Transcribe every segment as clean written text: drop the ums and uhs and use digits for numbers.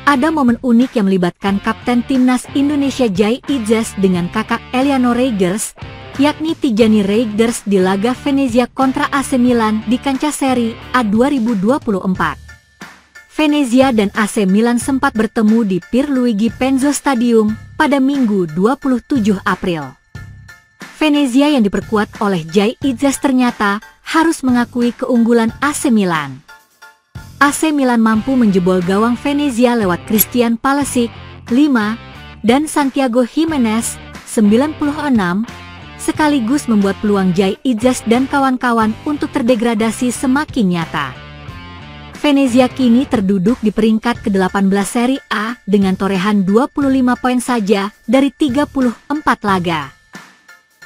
Ada momen unik yang melibatkan Kapten Timnas Indonesia Jai Idzes dengan kakak Eliano Reigers, yakni Tijani Reigers di laga Venezia kontra AC Milan di kancah Serie A 2024. Venezia dan AC Milan sempat bertemu di Pierluigi Penzo Stadium pada Minggu 27 April. Venezia yang diperkuat oleh Jai Idzes ternyata harus mengakui keunggulan AC Milan. AC Milan mampu menjebol gawang Venezia lewat Christian Pulisic 5 dan Santiago Gimenez 96, sekaligus membuat peluang Jai Idzes dan kawan-kawan untuk terdegradasi semakin nyata. Venezia kini terduduk di peringkat ke-18 Serie A dengan torehan 25 poin saja dari 34 laga.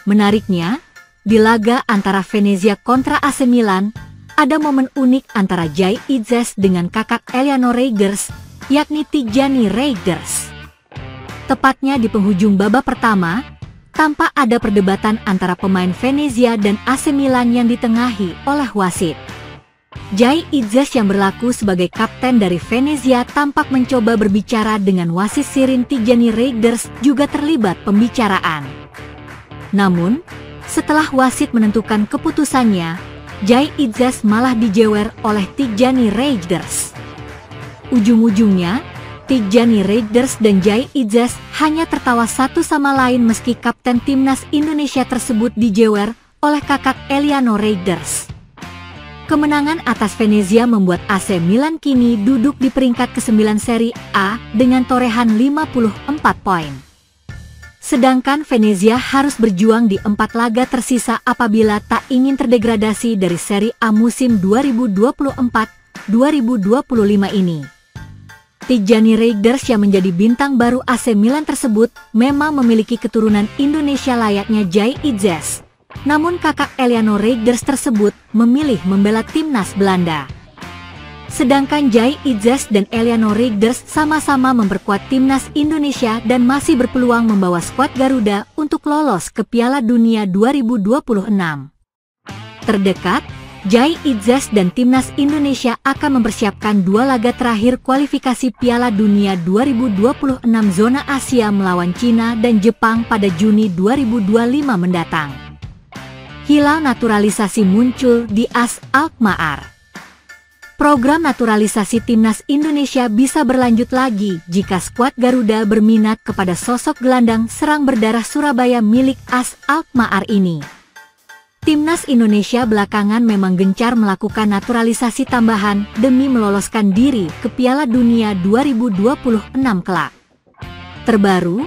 Menariknya, di laga antara Venezia kontra AC Milan, ada momen unik antara Jai Idzes dengan kakak Eliano Reigers, yakni Tijani Reigers. Tepatnya di penghujung babak pertama, tampak ada perdebatan antara pemain Venezia dan AC Milan yang ditengahi oleh wasit. Jai Idzes yang berlaku sebagai kapten dari Venezia tampak mencoba berbicara dengan wasit Sirin Tijani Reigers juga terlibat pembicaraan. Namun, setelah wasit menentukan keputusannya, Jai Idzes malah dijewer oleh Tijani Reigers. Ujung-ujungnya, Tijani Reigers dan Jai Idzes hanya tertawa satu sama lain meski kapten timnas Indonesia tersebut dijewer oleh kakak Eliano Reigers. Kemenangan atas Venezia membuat AC Milan kini duduk di peringkat ke-9 Serie A dengan torehan 54 poin. Sedangkan Venezia harus berjuang di 4 laga tersisa apabila tak ingin terdegradasi dari Serie A musim 2024-2025 ini. Tijani Reigers yang menjadi bintang baru AC Milan tersebut memang memiliki keturunan Indonesia layaknya Jai Idzes. Namun kakak Eliano Reigers tersebut memilih membela timnas Belanda. Sedangkan Jai Idzes dan Eliano Reigers sama-sama memperkuat timnas Indonesia dan masih berpeluang membawa skuad Garuda untuk lolos ke Piala Dunia 2026. Terdekat, Jai Idzes dan timnas Indonesia akan mempersiapkan 2 laga terakhir kualifikasi Piala Dunia 2026 zona Asia melawan Cina dan Jepang pada Juni 2025 mendatang. Hilal naturalisasi muncul di AS Alkmaar. Program naturalisasi timnas Indonesia bisa berlanjut lagi jika skuad Garuda berminat kepada sosok gelandang serang berdarah Surabaya milik AS Alkmaar ini. Timnas Indonesia belakangan memang gencar melakukan naturalisasi tambahan demi meloloskan diri ke Piala Dunia 2026 kelak. Terbaru,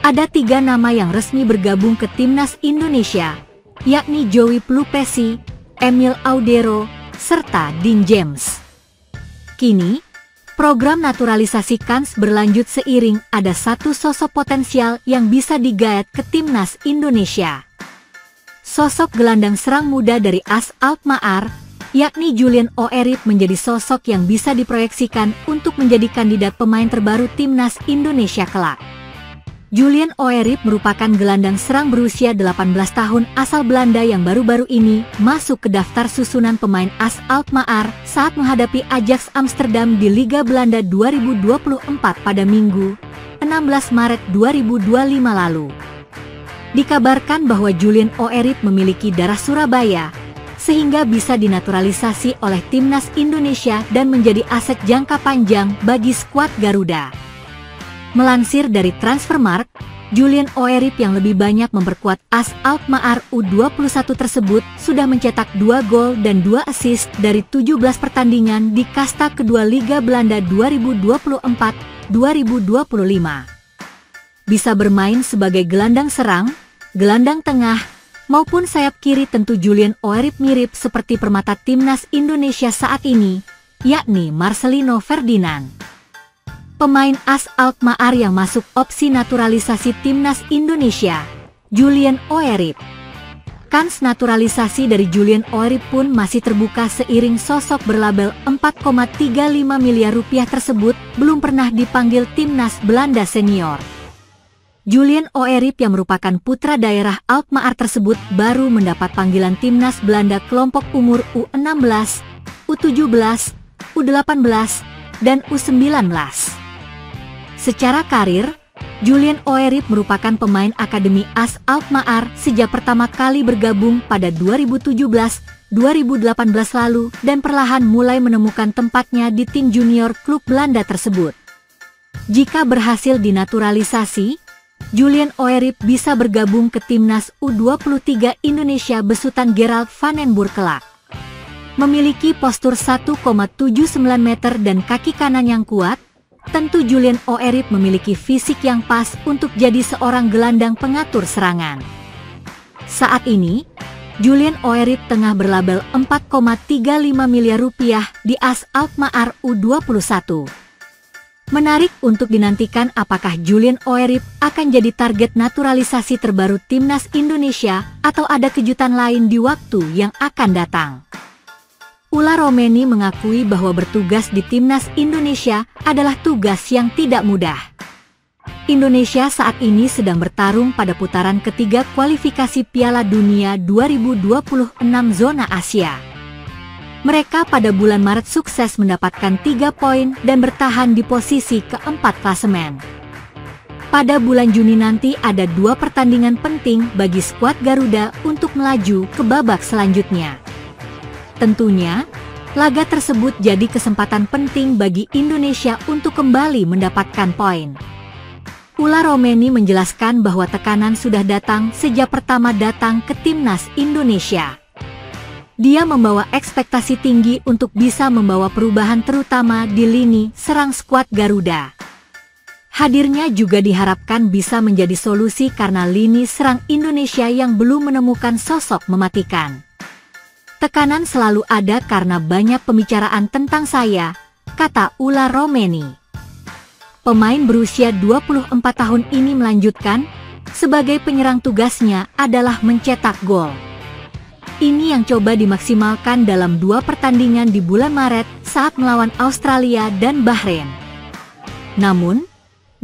ada 3 nama yang resmi bergabung ke timnas Indonesia, yakni Joey Plupesi, Emil Audero, serta Dean James. Kini, program naturalisasi KANS berlanjut seiring ada satu sosok potensial yang bisa digaet ke timnas Indonesia. Sosok gelandang serang muda dari AS Alkmaar, yakni Julian Oerit menjadi sosok yang bisa diproyeksikan untuk menjadi kandidat pemain terbaru timnas Indonesia kelak. Julian Oerit merupakan gelandang serang berusia 18 tahun asal Belanda yang baru-baru ini masuk ke daftar susunan pemain AS Alkmaar saat menghadapi Ajax Amsterdam di Liga Belanda 2024 pada Minggu, 16 Maret 2025 lalu. Dikabarkan bahwa Julian Oerit memiliki darah Surabaya, sehingga bisa dinaturalisasi oleh timnas Indonesia dan menjadi aset jangka panjang bagi skuad Garuda. Melansir dari Transfermarkt, Julian Oerit yang lebih banyak memperkuat AS Alkmaar U21 tersebut sudah mencetak 2 gol dan 2 assist dari 17 pertandingan di kasta kedua Liga Belanda 2024-2025. Bisa bermain sebagai gelandang serang, gelandang tengah, maupun sayap kiri. Tentu Julian Oerit mirip seperti permata timnas Indonesia saat ini, yakni Marcelino Ferdinand. Pemain AS Alkmaar yang masuk opsi naturalisasi timnas Indonesia, Julian Oerit. Kans naturalisasi dari Julian Oerit pun masih terbuka seiring sosok berlabel 4,35 miliar rupiah tersebut belum pernah dipanggil timnas Belanda senior. Julian Oerit yang merupakan putra daerah Alkmaar tersebut baru mendapat panggilan timnas Belanda kelompok umur U16, U17, U18, dan U19. Secara karir, Julian Oeryp merupakan pemain Akademi AS Alkmaar sejak pertama kali bergabung pada 2017-2018 lalu dan perlahan mulai menemukan tempatnya di tim junior klub Belanda tersebut. Jika berhasil dinaturalisasi, Julian Oeryp bisa bergabung ke timnas U23 Indonesia besutan Gerald van den Burg kelak. Memiliki postur 1,79 meter dan kaki kanan yang kuat, tentu Julian Oeryp memiliki fisik yang pas untuk jadi seorang gelandang pengatur serangan. Saat ini, Julian Oeryp tengah berlabel 4,35 miliar rupiah di AS Alkmaar U21. Menarik untuk dinantikan apakah Julian Oeryp akan jadi target naturalisasi terbaru timnas Indonesia atau ada kejutan lain di waktu yang akan datang. Ula Romeni mengakui bahwa bertugas di timnas Indonesia adalah tugas yang tidak mudah. Indonesia saat ini sedang bertarung pada putaran ketiga kualifikasi Piala Dunia 2026 zona Asia. Mereka pada bulan Maret sukses mendapatkan 3 poin dan bertahan di posisi keempat klasemen. Pada bulan Juni nanti ada 2 pertandingan penting bagi skuad Garuda untuk melaju ke babak selanjutnya. Tentunya, laga tersebut jadi kesempatan penting bagi Indonesia untuk kembali mendapatkan poin. Ula Romeni menjelaskan bahwa tekanan sudah datang sejak pertama datang ke timnas Indonesia. Dia membawa ekspektasi tinggi untuk bisa membawa perubahan terutama di lini serang skuad Garuda. Hadirnya juga diharapkan bisa menjadi solusi karena lini serang Indonesia yang belum menemukan sosok mematikan. Tekanan selalu ada karena banyak pembicaraan tentang saya, kata Ula Romeni. Pemain berusia 24 tahun ini melanjutkan, sebagai penyerang tugasnya adalah mencetak gol. Ini yang coba dimaksimalkan dalam 2 pertandingan di bulan Maret saat melawan Australia dan Bahrain. Namun,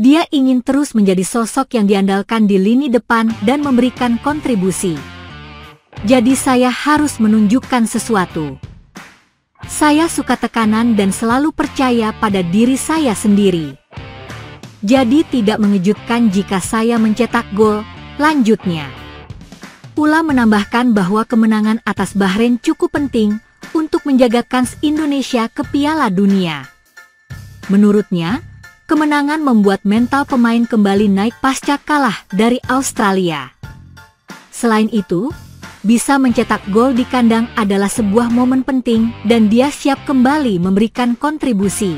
dia ingin terus menjadi sosok yang diandalkan di lini depan dan memberikan kontribusi. Jadi saya harus menunjukkan sesuatu. Saya suka tekanan dan selalu percaya pada diri saya sendiri. Jadi tidak mengejutkan jika saya mencetak gol, lanjutnya. Ula menambahkan bahwa kemenangan atas Bahrain cukup penting untuk menjaga kans Indonesia ke Piala Dunia. Menurutnya, kemenangan membuat mental pemain kembali naik pasca kalah dari Australia. Selain itu, bisa mencetak gol di kandang adalah sebuah momen penting dan dia siap kembali memberikan kontribusi.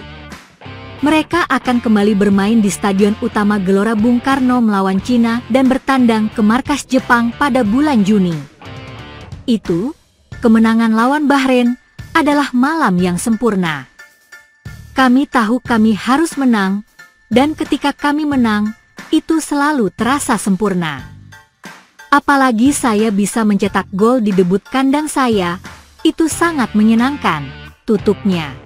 Mereka akan kembali bermain di Stadion Utama Gelora Bung Karno melawan Cina dan bertandang ke markas Jepang pada bulan Juni. Itu, kemenangan lawan Bahrain, adalah malam yang sempurna. Kami tahu kami harus menang, dan ketika kami menang, itu selalu terasa sempurna. Apalagi saya bisa mencetak gol di debut kandang saya, itu sangat menyenangkan, tutupnya.